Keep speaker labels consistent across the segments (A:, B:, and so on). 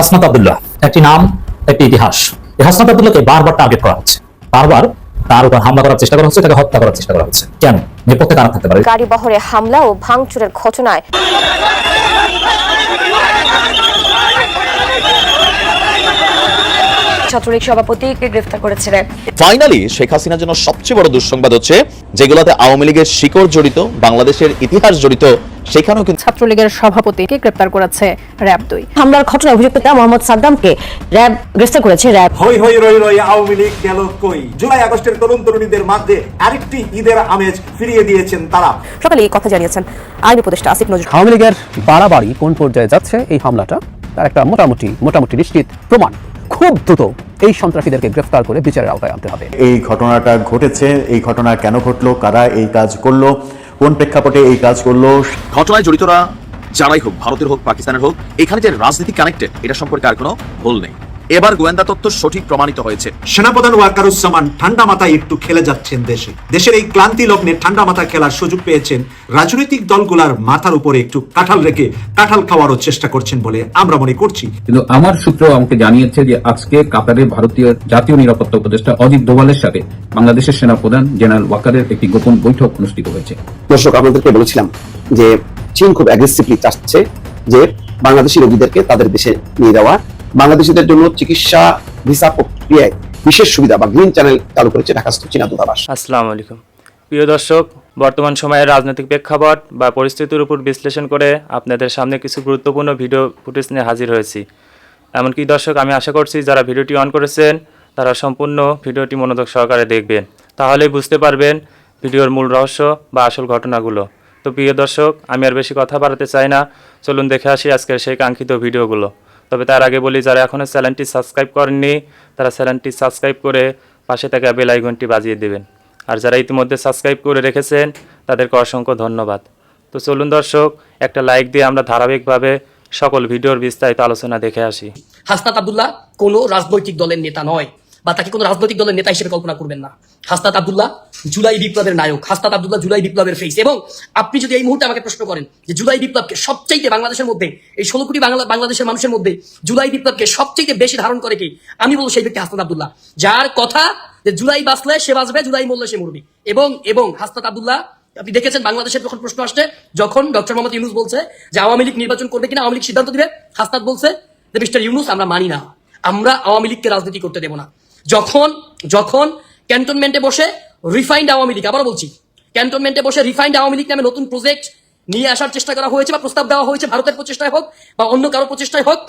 A: হাসনাত আব্দুল্লাহ একটি নাম, একটি ইতিহাস। এই হাসনাত আব্দুল্লাহকে বারবার টার্গেট করা হচ্ছে, বারবার তার উপর হামলা করার চেষ্টা করা হচ্ছে, তাকে হত্যা করার চেষ্টা করা হচ্ছে। কেন? নেপথ্যে কারা থাকতে পারে?
B: গাড়ি বহরে হামলা ও ভাঙচুরের ঘটনায় ছাত্রলীগ সভাপতিকে গ্রেফতার করেছে র্যাব।
C: ফাইনালি শেখ হাসিনার জন্য সবচেয়ে বড় দুঃসংবাদ হচ্ছে যেগুলোতে আওয়ামী লীগের শিকড় জড়িত, বাংলাদেশের ইতিহাস জড়িত, সেখানেও কিন্তু
D: ছাত্রলীগের সভাপতিকে গ্রেফতার করেছে র্যাব 2।
B: হামলার ঘটনায় অভিযুক্ত মোহাম্মদ সাদ্দামকে র্যাব গ্রেফতার করেছে। র্যাব
E: হই হই রই রই আওয়ামী লীগ গেল কই। জুলাই আগস্টের তরুণ তরুণীদের মাঝে আরেকটি ঈদের আমেজ ফিরিয়ে দিয়েছেন তারা।
B: সকালে এই কথা জানিয়েছেন আইন উপদেষ্টা আসিফ নজরুল।
F: আওয়ামী লীগের বাড়াবাড়ি কোন পর্যায়ে যাচ্ছে এই হামলাটা তার একটা মোটামুটি নিশ্চিত প্রমাণ। খুব দ্রুত এই সন্ত্রাসীদেরকে গ্রেফতার করে বিচারের আওতায় আনতে হবে।
G: এই ঘটনাটা ঘটেছে, এই ঘটনা কেন ঘটলো, কারা এই কাজ করলো, কোন প্রেক্ষাপটে এই কাজ করলো।
C: ঘটনায় জড়িতরা যারাই হোক, ভারতের হোক, পাকিস্তানের হোক, এখানে যে রাজনীতি কানেক্টেড এটা সম্পর্কে আর কোনো ভুল নেই। এবার গোয়েন্দা তথ্য সঠিক প্রমাণিত হয়েছে।
E: সেনাপ্রধান ওয়াকারুজ্জামান ঠান্ডা মাথায় একটু খেলে যাচ্ছেন দেশের এই ক্লান্তি লগ্নে ঠান্ডা মাথা খেলার সুযোগ পেয়েছেন। রাজনৈতিক দলগুলার মাথার উপরে একটু কাঁঠাল রেখে কাঁঠাল খাওয়ারও চেষ্টা করছেন বলে আমরা মনে করছি।
H: কিন্তু আমার সূত্র আমাকে জানিয়েছে যে আজকে কাতারে ভারতীয় জাতীয় নিরাপত্তা উপদেষ্টা অজিত দোভালের সাথে বাংলাদেশের সেনাপ্রধান জেনারেল ওয়াকারের একটি গোপন বৈঠক অনুষ্ঠিত হয়েছে।
I: দর্শক, আপনাদেরকে বলেছিলাম যে চীন খুব অ্যাগ্রেসিভলি চাচ্ছে যে বাংলাদেশি রোগীদেরকে তাদের দেশে নিয়ে যাওয়া, বাংলাদেশিদের জন্য চিকিৎসা ভিসা প্রক্রিয়ায় বিশেষ সুবিধা বা গ্রিন চ্যানেল চালু করেছে ঢাকাস্থ চীনা দূতাবাস।
J: আসসালামু আলাইকুম প্রিয় দর্শক, বর্তমান সময়ের রাজনৈতিক প্রেক্ষাপট বা পরিস্থিতির উপর বিশ্লেষণ করে আপনাদের সামনে কিছু গুরুত্বপূর্ণ ভিডিও ফুটেজ নিয়ে হাজির হয়েছি। এমনকি দর্শক, আমি আশা করছি যারা ভিডিওটি অন করেছেন তারা সম্পূর্ণ ভিডিওটি মনোযোগ সহকারে দেখবেন, তাহলেই বুঝতে পারবেন ভিডিওর মূল রহস্য বা আসল ঘটনাগুলো। তো প্রিয় দর্শক, আমি আর বেশি কথা বাড়াতে চাই না, চলুন দেখে আসি আজকের সেই কাঙ্ক্ষিত ভিডিওগুলো। তবে তার আগে বলি, যারা এখনও চ্যানেলটি সাবস্ক্রাইব করেননি তারা চ্যানেলটি সাবস্ক্রাইব করে পাশে থাকা বেল আইকনটি বাজিয়ে দেবেন, আর যারা ইতিমধ্যে সাবস্ক্রাইব করে রেখেছেন তাদেরকে অসংখ্য ধন্যবাদ। তো চলুন দর্শক, একটা লাইক দিয়ে আমরা ধারাবাহিকভাবে সকল ভিডিওর বিস্তারিত আলোচনা দেখে আসি।
K: হাসনাত আব্দুল্লাহ কোনো রাজনৈতিক দলের নেতা নয়, বা তাকে কোনো রাজনৈতিক দলের নেতা হিসেবে কল্পনা করবেন না। হাসনাত আব্দুল্লাহ জুলাই বিপ্লবের নায়ক, হাসনাত আব্দুল্লাহ জুলাই বিপ্লবের ফেস। এবং আপনি যদি এই মুহূর্তে আমাকে প্রশ্ন করেন যে জুলাই বিপ্লবকে সবচাইতে বাংলাদেশের মধ্যে, এই 16 কোটি বাংলাদেশের মানুষের মধ্যে জুলাই বিপ্লবকে সবচাইতে বেশি ধারণ করে কি, আমি বলবো সেই ব্যক্তি হাসনাত আব্দুল্লাহ, যার কথা যে জুলাই বাঁচলে সে বাঁচবে, জুলাই মরলে সে মরবে। এবং হাসনাত আব্দুল্লাহ, আপনি দেখেছেন বাংলাদেশের যখন প্রশ্ন আসছে, যখন ডক্টর মোহাম্মদ ইউনূস বলছে যে আওয়ামী লীগ নির্বাচন করবে কিনা, আওয়ামী লীগ সিদ্ধান্ত দিবে, হাসনাত বলছে যে মিস্টার ইউনূস, আমরা মানি না, আমরা আওয়ামী লীগকে রাজনীতি করতে দেব না। যখন ক্যান্টনমেন্টে বসে রিফাইন্ড আওয়ামী লীগ, আবার বলছি, ক্যান্টনমেন্টে বসে রিফাইন্ড আওয়ামী লীগ নামে নতুন প্রজেক্ট নিয়ে আসার চেষ্টা করা হয়েছে বা প্রস্তাব দেওয়া হয়েছে, ভারতের প্রচেষ্টায় হোক বা অন্য কারো প্রচেষ্টায় হোক,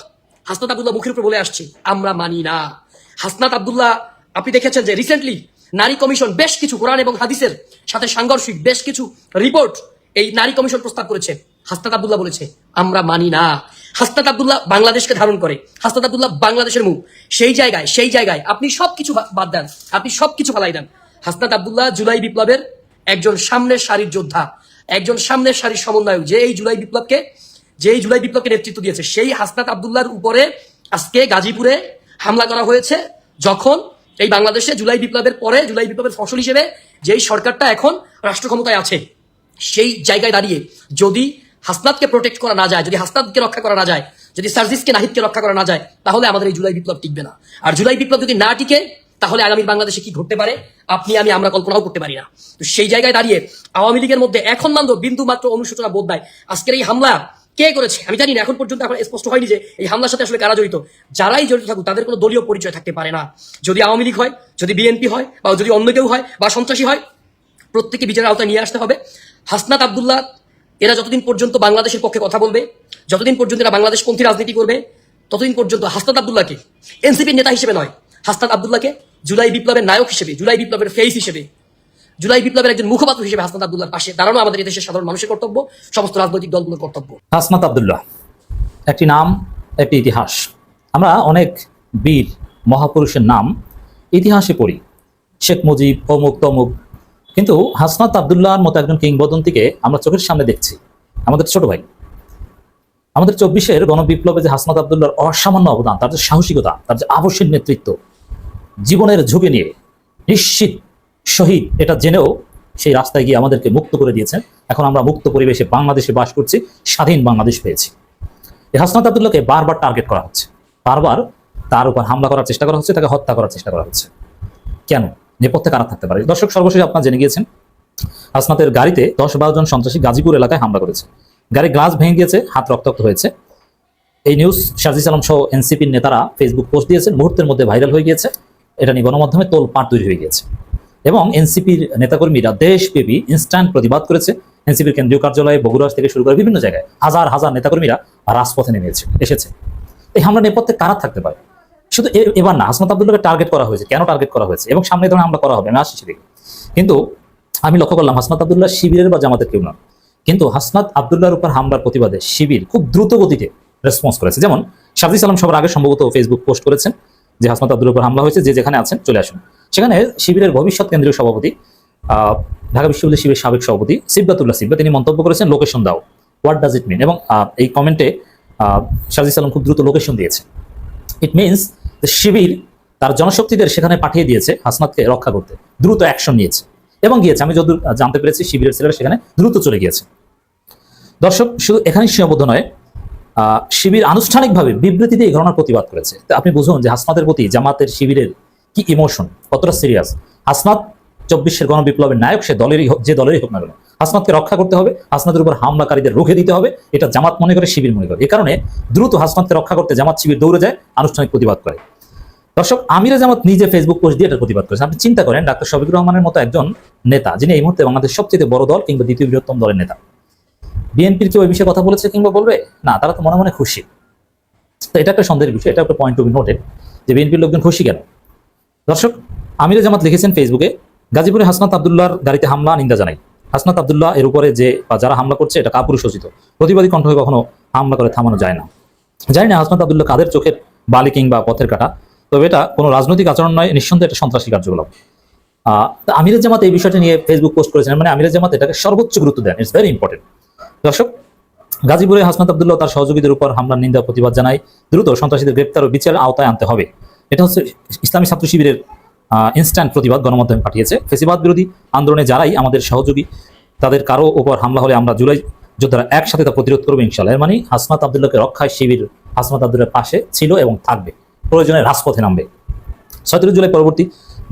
K: হাসনাত আব্দুল্লাহ মুখের উপর বলে আসছে আমরা মানি না। হাসনাত আব্দুল্লাহ, আপনি দেখেছেন যে রিসেন্টলি নারী কমিশন বেশ কিছু কোরআন এবং হাদিসের সাথে সাংঘর্ষিক বেশ কিছু রিপোর্ট এই নারী কমিশন প্রস্তাব করেছে। হাসনাত আব্দুল্লাহ বলেছে আমরা মানি না। হাসনাত আব্দুল্লাহ বাংলাদেশকে ধারণ করে, হাসনাত আব্দুল্লাহ বাংলাদেশের মুখ। সেই জায়গায় আপনি সবকিছু বাদ দেন, আপনি সবকিছু ফালাই দেন। হাসনাত আব্দুল্লাহ জুলাই বিপ্লবের একজন সামনের সারির যোদ্ধা, একজন সামনের সারির সমন্বয়ক, যে এই জুলাই বিপ্লবকে নেতৃত্ব দিয়েছে। সেই হাসনাত আব্দুল্লাহর উপরে আজকে গাজীপুরে হামলা করা হয়েছে, যখন এই বাংলাদেশে জুলাই বিপ্লবের পরে, জুলাই বিপ্লবের ফসল হিসেবে যেই সরকারটা এখন রাষ্ট্র ক্ষমতায় আছে, সেই জায়গায় দাঁড়িয়ে যদি হাসনাতকে প্রোটেক্ট করা না যায়, যদি হাসনাতকে রক্ষা করা না যায়, যদি সার্জিসকে নাহিদকে রক্ষা করা না যায়, তাহলে আমাদের এই জুলাই বিপ্লব টিকবে না। আর জুলাই বিপ্লব যদি না টিকে, তাহলে আগামী বাংলাদেশে কি ঘটতে পারে আমরা কল্পনাও করতে পারি না। তো সেই জায়গায় দাঁড়িয়ে আওয়ামী লীগের মধ্যে এখন মাত্র বিন্দু মাত্র অনুশোচনা বোধ নাই। আজকের এই হামলা কে করেছে আমি জানি না, এখন পর্যন্ত এখন স্পষ্ট হয়নি যে এই হামলার সাথে আসলে কারা জড়িত। যারাই জড়িত থাকুক তাদের কোনো দলীয় পরিচয় থাকতে পারে না। যদি আওয়ামী লীগ হয়, যদি বিএনপি হয়, বা যদি অন্য কেউ হয় বা সন্ত্রাসী হয়, প্রত্যেকে বিচারের আওতায় নিয়ে আসতে হবে। হাসনাত আব্দুল্লাহ এরা যতদিন পর্যন্ত বাংলাদেশের পক্ষে কথা বলবে, যতদিন পর্যন্ত এরা বাংলাদেশপন্থী রাজনীতি করবে, ততদিন পর্যন্ত হাসনাত আব্দুল্লাহকে এনসিপির নেতা হিসেবে নয়, হাসনাত আব্দুল্লাহকে জুলাই বিপ্লবের নায়ক হিসেবে, জুলাই বিপ্লবের ফেস হিসেবে, জুলাই বিপ্লবের একজন মুখপাত্র হিসেবে হাসনাত আব্দুল্লাহর পাশে দাঁড়ানো আমাদের এই দেশের সাধারণ মানুষের কর্তব্য, সমস্ত রাজনৈতিক দলগুলোর কর্তব্য।
A: হাসনাত আব্দুল্লাহ একটি নাম, একটি ইতিহাস। আমরা অনেক বীর মহাপুরুষের নাম ইতিহাসে পড়ি, শেখ মুজিব, অমুক তমুক, কিন্তু হাসনাত আব্দুল্লাহর মতো একজন কিংবদন্তিকে আমরা চোখের সামনে দেখছি। আমাদের ছোট ভাই, আমাদের 24-এর গণবিপ্লবে যে হাসনাত আব্দুল্লাহর অসামান্য অবদান, তার যে সাহসিকতা, তার যে আবশ্যিক নেতৃত্ব, জীবনের ঝুঁকি নিয়ে নিশ্চিত শহীদ এটা জেনেও সেই রাস্তায় গিয়ে আমাদেরকে মুক্ত করে দিয়েছেন। এখন আমরা মুক্ত পরিবেশে বাংলাদেশে বাস করছি, স্বাধীন বাংলাদেশ পেয়েছি। এই হাসনাত আব্দুল্লাহকে বারবার টার্গেট করা হচ্ছে, বারবার তার উপর হামলা করার চেষ্টা করা হচ্ছে, তাকে হত্যা করার চেষ্টা করা হচ্ছে। কেন? নেপথ্যে কারা থাকতে পারে? দর্শক, সর্বশেষ আপনারা জেনে গিয়েছেন হাসনাতের গাড়িতে 10-12 জন সন্ত্রাসী গাজীপুর এলাকায় হামলা করেছে। গাড়ির গ্লাস ভেঙে গিয়েছে, হাত রক্তাক্ত হয়েছে। এই নিউজ সাজিস আলম সহ এনসিপির নেতারা ফেসবুক পোস্ট দিয়েছেন, মুহূর্তের মধ্যে ভাইরাল হয়ে গিয়েছে। এটা নিয়ে গণমাধ্যমে তোলপাড় তৈরি হয়ে গিয়েছে এবং এনসিপির নেতাকর্মীরা দেশব্যাপী ইনস্ট্যান্ট প্রতিবাদ করেছে। এনসিপির কেন্দ্রীয় কার্যালয়ে বগুড়া থেকে শুরু করে বিভিন্ন জায়গায় হাজার হাজার নেতাকর্মীরা রাজপথে এসেছে। এই হামলা নেপথ্যে কারা থাকতে পারে? শুধু এবার না, হাসনাত আব্দুল্লাহকে টার্গেট করা হয়েছে। কেন টার্গেট করা হয়েছে এবং সামনে ধরনের হামলা করা হবে, আমি আসছি সেদিকে। কিন্তু আমি লক্ষ্য করলাম হাসনাত আব্দুল্লাহ শিবিরের বা জামাতের কেউ নয়, কিন্তু হাসনাত আব্দুল্লাহর উপর হামলার প্রতিবাদে শিবির খুব দ্রুত গতিতে রেসপন্স করেছে। যেমন সাজিস আলম সবার আগে সম্ভবত ফেসবুক পোস্ট করেছেন যে হাসনাত আব্দুল্লাহর উপর হামলা হয়েছে, যে যেখানে আছেন চলে আসুন। সেখানে শিবিরের ভবিষ্যৎ কেন্দ্রীয় সভাপতি, ঢাকা বিশ্ববিদ্যালয় শিবিরের সাবেক সভাপতি সিবগাতুল্লাহ সিবগা, তিনি মন্তব্য করেছেন লোকেশন দাও, হোয়াট ডাজ ইট মিন? এবং এই কমেন্টে সাজিস আলম খুব দ্রুত লোকেশন দিয়েছে। ইট মিনস যে শিবির তার জনশক্তিদের সেখানে পাঠিয়ে দিয়েছে হাসনাতকে রক্ষা করতে, দ্রুত অ্যাকশন নিয়েছে এবং গিয়েছে। আমি যতদূর জানতে পেরেছি শিবিরের ছেলেরা সেখানে দ্রুত চলে গিয়েছে। দর্শক, শুধু এখানেই সীমাবদ্ধ নয়, শিবির আনুষ্ঠানিকভাবে বিবৃতি দিয়ে এই ঘটনার প্রতিবাদ করেছে। তো আপনি বুঝুন যে হাসনাতের প্রতি জামাতের শিবিরের কি ইমোশন, কতটা সিরিয়াস। হাসনাত 24-এর গণবিপ্লবের নায়ক, সে যে দলেরই হোক না কেন, হাসনাতকে রক্ষা করতে হবে, হাসনাতের উপর হামলাকারীদের রুখে দিতে হবে। এটা জামাত মনে করে, শিবির মনে করে। এই কারণে দ্রুত হাসনাতকে রক্ষা করতে জামাত শিবির দৌড়ে যায়, আনুষ্ঠানিক প্রতিবাদ করে। দর্শক, আমিরে জামাত নিজে ফেসবুক পোস্ট দিয়ে এটার প্রতিবাদ করেছেন। আপনি চিন্তা করেন, ডাক্তার শফিকুর রহমানের মতো একজন নেতা, যিনি এই মুহূর্তে বাংলাদেশের সবচেয়ে বড় দল কিংবা দ্বিতীয় বৃহত্তম দলের নেতা, বিএনপির কেউ এই বিষয়ে কথা বলেছে কিংবা বলবে না? তারা তো মনে মনে খুশি। তো এটা একটা সন্দেহের বিষয়, এটা একটা পয়েন্ট টু বি নোটেড যে বিএনপির লোকজন খুশি কেন। দর্শক, আমিরে জামাত লিখেছেন ফেসবুকে, গাজীপুরে হাসনাত আব্দুল্লাহর গাড়িতে হামলা নিন্দা জানাই। হাসনাত আব্দুল্লাহ এর উপরে যে বা যারা হামলা করছে এটা কাপুরুষোচিত, প্রতিবাদী কণ্ঠ হয়ে কখনো হামলা করে থামানো যায় না। জানি না হাসনাত আব্দুল্লাহ কাদের চোখের বালি কিংবা পথের কাটা, তবে এটা কোনো রাজনৈতিক আচরণ নয়, নিঃসন্দেহে এটা সন্ত্রাসী কার্যকলাপ। আমিরে জামাত এই বিষয়টা নিয়ে ফেসবুক পোস্ট করেছেন, মানে আমিরে জামাত এটাকে সর্বোচ্চ গুরুত্ব দেন। It's very important. দর্শক, গাজীপুরে হাসনাত আব্দুল্লাহ তার সহযোগীদের উপর হামলার নিন্দা প্রতিবাদ জানায়। দ্রুত সন্ত্রাসীদের গ্রেপ্তার ও বিচারের আওতায় আনতে হবে। এটা হচ্ছে ইসলামী ছাত্র শিবিরের ইনস্ট্যান্ট প্রতিবাদ গণমাধ্যমে পাঠিয়েছে। ফেসিবাদ বিরোধী আন্দোলনে যারাই আমাদের সহযোগী, তাদের কারো উপর হামলা হলে আমরা জুলাই যোদ্ধারা একসাথে তা প্রতিরোধ করবো ইনশাআল্লাহ। এর মানে হাসনাত আব্দুল্লাহকে রক্ষায় শিবির হাসনাত আব্দুল্লাহর পাশে ছিল এবং থাকবে, প্রয়োজনে রাজপথে নামবে। ৩৭ জুলাই পরবর্তী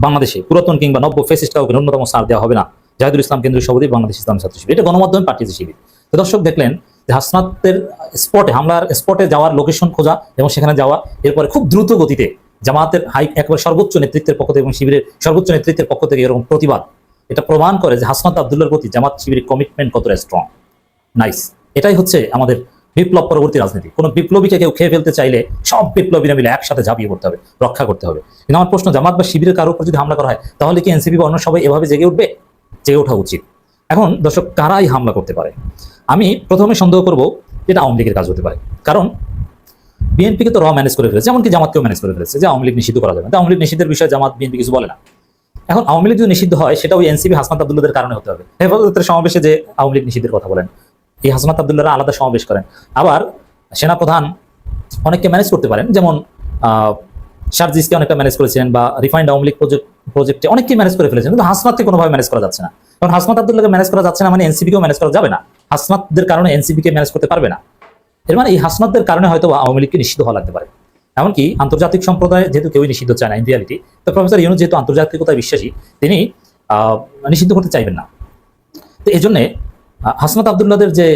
A: বাংলাদেশে পুরাতন কিংবা নব্য ফেসিস্ট কাউকে ন্যূনতম ছাড় দেওয়া হবে না। জাহিদুল ইসলাম কেন্দ্রীয় সভাপতি, বাংলাদেশ ইসলামী ছাত্র শিবির। এটা গণমাধ্যমে পাঠিয়েছে শিবির। তো দর্শক, দেখলেন যে হাসনাতের স্পটে হামলার স্পটে যাওয়ার লোকেশন খোঁজা এবং সেখানে যাওয়া, এরপরে খুব দ্রুত গতিতে জামাতের একেবারে সর্বোচ্চ নেতৃত্বের পক্ষ থেকে এবং শিবিরের সর্বোচ্চ নেতৃত্বের পক্ষ থেকে এরকম প্রতিবাদ, এটা প্রমাণ করে যে হাসনাত আব্দুল্লাহর প্রতি জামাত শিবিরের কমিটমেন্ট কতটা স্ট্রং। নাইস। এটাই হচ্ছে আমাদের বিপ্লব পরবর্তী রাজনীতি। কোনো বিপ্লবীকে কেউ খেয়ে ফেলতে চাইলে সব বিপ্লবীরা মিলে একসাথে ঝাঁপিয়ে পড়তে হবে, রক্ষা করতে হবে। কিন্তু আমার প্রশ্ন, জামাত বা শিবিরের কারোর উপর যদি হামলা করা হয়, তাহলে কি এনসিপি বা অন্য সবাই এভাবে জেগে উঠবে? জেগে ওঠা উচিত। এখন দর্শক, কারাই হামলা করতে পারে? আমি প্রথমে সন্দেহ করব এটা আওয়ামী লীগের কাজ হতে পারে, কারণ বিএনপিকে তো ম্যানেজ করে ফেলেছে, এমনকি জামাতকেও ম্যানেজ করে ফেলেছে যে আওয়ামী লীগ নিষিদ্ধ করা যাবে। আওয়ামী লীগ নিষিদ্ধের বিষয়ে জামাত বিএনপি কিছু বলে না। এখন আওয়ামী লীগ যদি নিষিদ্ধ হয়, সেটা ওই এনসিপি হাসনাত আব্দুল্লাহদের কারণে হতে হবে। হেফাজতের সমাবেশে যে আওয়ামী লীগ নিষিদ্ধের কথা বলেন, এই হাসনাত আব্দুল্লাহরা আলাদা সমাবেশ করেন। আবার সেনাপ্রধান অনেককে ম্যানেজ করতে পারেন, যেমন শারজিসকে অনেকটা ম্যানেজ করেছিলেন, বা রিফাইন্ড আওয়ামী লীগ প্রজেক্টে অনেককেই ম্যানেজ করে ফেলেছেন। কিন্তু হাসনাতকে কোনোভাবে ম্যানেজ করা যাচ্ছে না। কারণ হাসনাত আব্দুল্লাহকে ম্যানেজ করা যাচ্ছে না মানে এনসিপিকেও ম্যানেজ করা যাবে না। হাসনাতদের কারণে এনসিপিকে ম্যানেজ করতে পারবে না। এর মানে এই হাসনাতদের কারণে হয়তো আওয়ামী লীগকে নিষিদ্ধ হওয়া লাগতে পারে। এমনকি আন্তর্জাতিক সম্প্রদায় যেহেতু কেউই নিষিদ্ধ চায় না ইন রিয়ালিটি, তো প্রফেসর ইউনূস যেহেতু আন্তর্জাতিকতায় বিশ্বাসী, তিনি নিষিদ্ধ করতে চাইবেন না। তো এই জন্যে হাসনাত আব্দুল্লাহদের যে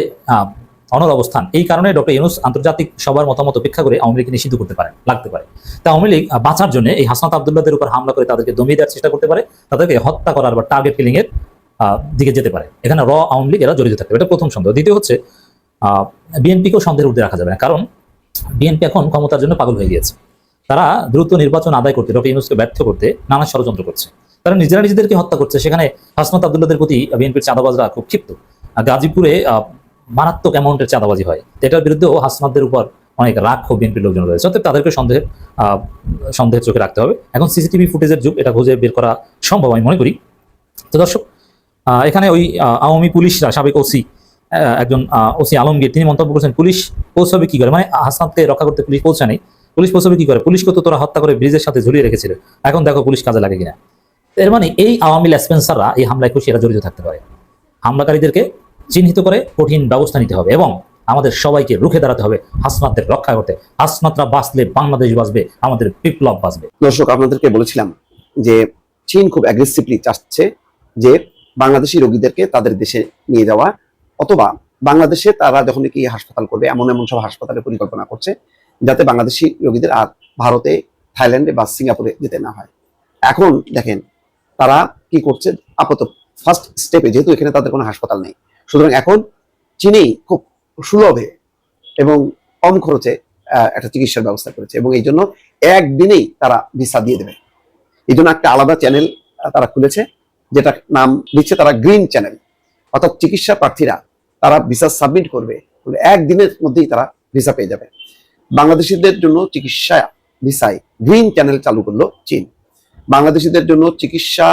A: অনর অবস্থান, এই কারণে ডক্টর ইউনূস আন্তর্জাতিক সবার মতামত উপেক্ষা করে আওয়ামী লীগকে নিষিদ্ধ করতে পারেন, লাগতে পারে। তা আওয়ামী লীগ বাঁচার জন্য এই হাসনাত আব্দুল্লাহদের উপর হামলা করে তাদেরকে দমিয়ে দেওয়ার চেষ্টা করতে পারে, তাদেরকে হত্যা করার বা টার্গেট কিলিং এর দিকে যেতে পারে। এখানে আওয়ামী লীগ এরা জড়িত থাকবে, এটা প্রথম সন্দেহ। দ্বিতীয় হচ্ছে বিএনপিকেও সন্দেহের ঊর্ধ্বে রাখা যাবে না, কারণ বিএনপি এখন ক্ষমতার জন্য পাগল হয়ে গিয়েছে। তারা দ্রুত নির্বাচন আদায় করতে, ডক্টর ইউনূসকে ব্যর্থ করতে নানা ষড়যন্ত্র করছে। তারা নিজেরা নিজেদেরকে হত্যা করছে। সেখানে হাসনাত আব্দুল্লাহদের প্রতি বিএনপির চাঁদাবাজরা খুব ক্ষিপ্ত। গাজীপুরে মারাত্মক অ্যামাউন্টের চাঁদাবাজি হয়, এটার বিরুদ্ধেও হাসনাতদের উপর অনেক রাগ ক্ষোভ বিএনপির লোকজন রয়েছে। অর্থাৎ তাদেরকে সন্দেহের চোখে রাখতে হবে। এখন সিসিটিভি ফুটেজের যুগ, এটা খুঁজে বের করা সম্ভব আমি মনে করি। তো দর্শক, এখানে ওই আওয়ামী পুলিশরা, সাবেক ওসি একজন ওসি আলমগীর, তিনি মন্তব্য করেছেন পুলিশ পৌঁছাবে কি করে, মানে হাসনাতকে রক্ষা করতে পুলিশ পৌঁছায়নি, পুলিশ পৌঁছাবে কি করে, পুলিশকে তো তোরা হত্যা করে ব্রিজের সাথে ঝুলিয়ে রেখেছিল, এখন দেখো পুলিশ কাজে লাগে কিনা। এর মানে এই আওয়ামী লেসপেন্সাররা এই হামলায় খুশি, এরা জড়িত থাকতে পারে। হামলাকারীদেরকে চিহ্নিত করে কঠিন ব্যবস্থা নিতে হবে এবং আমাদের সবাইকে রুখে দাঁড়াতে হবে, হাসনাতদের রক্ষা করতে। হাসনাতরা বাঁচলে বাংলাদেশ বাঁচবে, আমাদের বিপ্লব বাঁচবে।
I: দর্শক, আপনাদেরকে বলেছিলাম যে চীন খুব অ্যাগ্রেসিভলি চাচ্ছে যে বাংলাদেশি রোগীদেরকে তাদের দেশে নিয়ে যাওয়া, অথবা বাংলাদেশে তারা যখন কি হাসপাতাল করবে এমন এমন সব হাসপাতালের পরিকল্পনা করছে যাতে বাংলাদেশি রোগীদের আর ভারতে, থাইল্যান্ডে বা সিঙ্গাপুরে যেতে না হয়। এখন দেখেন তারা কি করছে, আপাতত ফার্স্ট স্টেপে, যেহেতু এখানে তাদের কোনো হাসপাতাল নেই, সুতরাং এখন চীনেই খুব সুলভে এবং কম খরচে একটা চিকিৎসার ব্যবস্থা করেছে, এবং এই জন্য একদিনেই তারা ভিসা দিয়ে দেবে। এই জন্য একটা আলাদা চ্যানেল তারা খুলেছে, যেটা নাম দিচ্ছে তারা গ্রিন চ্যানেল। অর্থাৎ চিকিৎসা প্রার্থীরা তারা ভিসা সাবমিট করবে, একদিনের মধ্যেই তারা ভিসা পেয়ে যাবে। বাংলাদেশিদের জন্য চিকিৎসা ভিসায় গ্রিন চ্যানেল চালু করলো চীন। বাংলাদেশিদের জন্য চিকিৎসা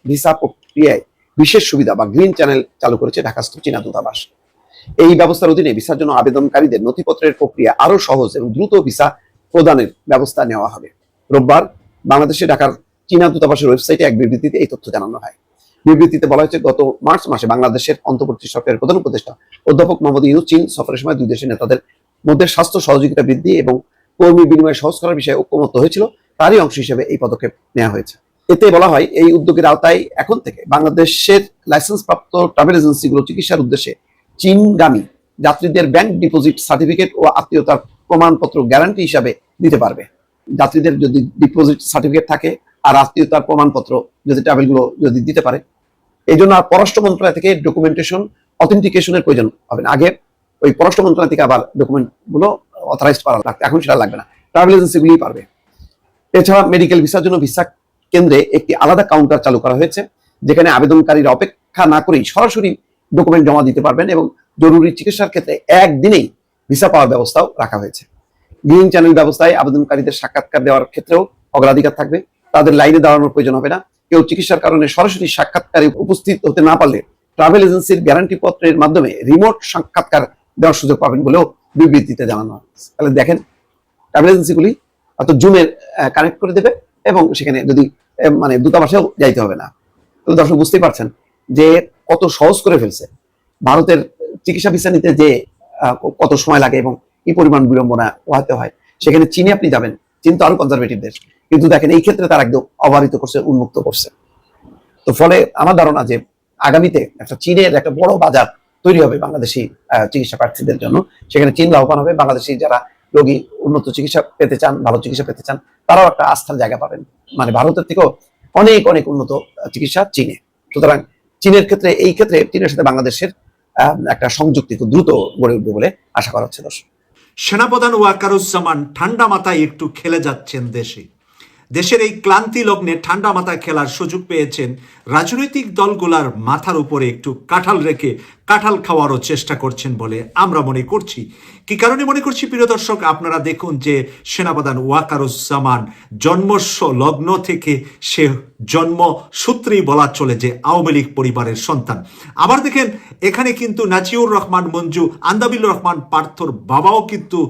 I: ভিসা প্রক্রিয়ায় বিশেষ সুবিধা বা গ্রিন চ্যানেল চালু করেছে ঢাকাস্থ চীনা দূতাবাস। এই ব্যবস্থার অধীনে ভিসার জন্য আবেদনকারীদের নথিপত্রের প্রক্রিয়া আরো সহজ এবং দ্রুত ভিসা প্রদানের ব্যবস্থা নেওয়া হবে। রোববার বাংলাদেশে ঢাকার চীনা দূতাবাসের ওয়েবসাইটে এক বিবৃতিতে এই তথ্য জানানো হয়। বিবৃতিতে বলা হয়েছে, গত মার্চ মাসে বাংলাদেশের অন্তর্বর্তী সরকারের প্রধান উপদেষ্টা অধ্যাপক মোহাম্মদ ইউনূস চীন সফরের সময় দুই দেশের নেতাদের মধ্যে স্বাস্থ্য সহযোগিতা বৃদ্ধি এবং কর্মী বিনিময় সহজ করার বিষয়ে ঐকমত্য হয়েছিল। তারই অংশ হিসেবে এই পদক্ষেপ নেওয়া হয়েছে। এতে বলা হয়, এই উদ্যোগের আওতায় এখন থেকে বাংলাদেশের লাইসেন্সপ্রাপ্ত ট্রাভেল এজেন্সিগুলো চিকিৎসার উদ্দেশ্যে চীনগামী যাত্রীদের ব্যাংক ডিপোজিট সার্টিফিকেট ও আত্মীয়তার প্রমাণপত্র গ্যারান্টি হিসাবে দিতে পারবে। যাত্রীদের যদি ডিপোজিট সার্টিফিকেট থাকে আর আত্মীয়তার প্রমাণপত্র যদি ট্রাভেলগুলো যদি দিতে পারে, এই জন্য আর পররাষ্ট্র মন্ত্রণালয় থেকে ডকুমেন্টেশন অথেন্টিকেশনের প্রয়োজন হবে না। আগে ওই পররাষ্ট্র মন্ত্রণালয় থেকে আবার ডকুমেন্ট গুলো অথরাইজ করা লাগতো, এখন সেটা লাগবে না, ট্রাভেল এজেন্সিগুলোই পারবে। এছাড়া মেডিকেল ভিসার জন্য ভিসা কেন্দ্রে একটি আলাদা কাউন্টার চালু করা হয়েছে, যেখানে আবেদনকারীরা অপেক্ষা না করেই সরাসরি ডকুমেন্ট জমা দিতে পারবেন এবং জরুরি চিকিৎসার ক্ষেত্রে একদিনেই ভিসা পাওয়ার ব্যবস্থাও রাখা হয়েছে। গ্রিন চ্যানেল ব্যবস্থায় আবেদনকারীদের সাক্ষাৎকার দেওয়ার ক্ষেত্রেও অগ্রাধিকার থাকবে। তাদের লাইনে দাঁড়ানোর প্রয়োজন হবে না। কেউ চিকিৎসার কারণে সরাসরি সাক্ষাৎকারে উপস্থিত হতে না পারলে ট্রাভেল এজেন্সির গ্যারান্টি পত্রের মাধ্যমে রিমোট সাক্ষাৎকার দেওয়ার সুযোগ পাবেন বলেও বিবৃতিতে জানানো হয়। তাহলে দেখেন, ট্রাভেল এজেন্সিগুলি অর্থাৎ জুমের কানেক্ট করে দেবে এবং সেখানে যদি মানে দূতাবাসেও যাইতে হবে না। তো দর্শক বুঝতেই পারছেন যে কত সহজ করে ফেলছে। ভারতের চিকিৎসা ভিসা নিতে যে কত সময় লাগে এবং কি পরিমাণ বিড়ম্বনা পোহাতে হয়, সেখানে চীনে আপনি যাবেন, চীন তো আরো কনজারভেটিভ দেশ, কিন্তু দেখেন এই ক্ষেত্রে তারা একদম অবারিত করছে, উন্মুক্ত করছে। তো ফলে আমার ধারণা যে আগামীতে একটা চীনের একটা বড় বাজার তৈরি হবে বাংলাদেশি চিকিৎসা প্রার্থীদের জন্য। সেখানে চীন লাভবান হবে, বাংলাদেশি যারা রোগী উন্নত চিকিৎসা পেতে চান, ভালো চিকিৎসা পেতে চান, তারাও একটা আস্থার জায়গা পাবেন। মানে ভারতের থেকেও অনেক অনেক উন্নত চিকিৎসা চীনে। সুতরাং চীনের ক্ষেত্রে, এই ক্ষেত্রে চীনের সাথে বাংলাদেশের একটা সংযুক্তি খুব দ্রুত গড়ে উঠবে বলে আশা করা হচ্ছে। দর্শক,
E: সেনাপ্রধান ওয়াকারুজ্জামান ঠান্ডা মাথায় একটু খেলে যাচ্ছেন দেশে। দেশের এই ক্লান্তি লগ্নে ঠান্ডা মাথায় খেলার সুযোগ পেয়েছেন। রাজনৈতিক দলগুলার মাথার উপরে একটু কাঁঠাল রেখে কাঁঠাল খাওয়ারও চেষ্টা করছেন বলে আমরা মনে করছি। কি কারণে মনে করছি প্রিয় দর্শক, আপনারা দেখুন যে সেনাপ্রধান ওয়াকারুজ্জামান জন্মস্ব লগ্ন থেকে সে জন্মসূত্রেই বলা চলে যে আওয়ামী লীগ পরিবারের সন্তান। আবার দেখেন, এখানে কিন্তু নাজিউর রহমান মঞ্জু, আন্দাবিল রহমান পার্থর বাবাও কিন্তু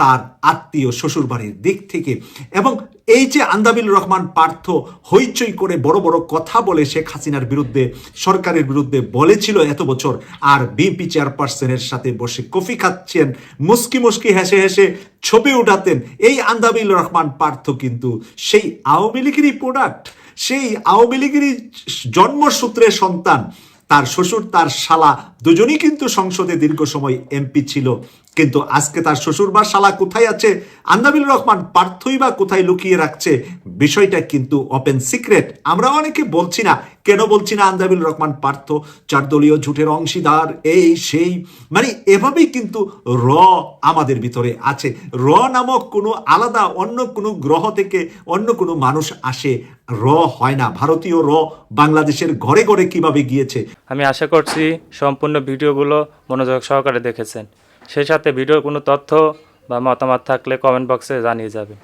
E: তার আত্মীয় শ্বশুর বাড়ির দিক থেকে। এবং এই যে আন্দাবিল রহমান পার্থ হইচই করে বড় বড় কথা বলে শেখ হাসিনার বিরুদ্ধে, সরকারের বিরুদ্ধে বলেছিল এত বছর, আর বিএনপি চেয়ারপারসনের সাথে বসে কফি খাচ্ছেন, মুস্কি মুস্কি হেসে হেসে ছবি উঠাতেন, এই আন্দাবিল রহমান পার্থ কিন্তু সেই আওয়ামী লীগেরই প্রোডাক্ট, সেই আওয়ামী লীগেরই জন্মসূত্রের সন্তান। তার শ্বশুর, তার শালা দুজনই কিন্তু সংসদে দীর্ঘ সময় এমপি ছিল, কিন্তু আজকে তার শ্বশুর বা শালা কোথায় আছে, আন্দাবিল রহমান পার্থই বা কোথায় লুকিয়ে রাখছে, বিষয়টা কিন্তু ওপেন সিক্রেট। আমরা অনেকে বলছি না, কেন বলছি না, আন্দাবিল রহমান পার্থ 4 দলীয় ঝুটের অংশীদার, এই সেই, মানে এভাবেই কিন্তু র আমাদের ভিতরে আছে। র নামক কোনো আলাদা অন্য কোনো গ্রহ থেকে অন্য কোনো মানুষ আসে, র হয় না। ভারতীয় র বাংলাদেশের ঘরে ঘরে কিভাবে গিয়েছে।
J: আমি আশা করছি সম্পূর্ণ ভিডিওগুলো মনোযোগ সহকারে দেখেছেন। সেই সাথে ভিডিওর কোনো তথ্য বা মতামত থাকলে কমেন্ট বক্সে জানিয়ে যাবেন।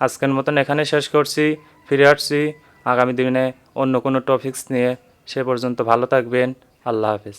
J: আজকের মতন এখানে শেষ করছি, ফিরে আসছি আগামী দিনে অন্য কোনো টপিকস নিয়ে। সে পর্যন্ত ভালো থাকবেন, আল্লাহ হাফেজ।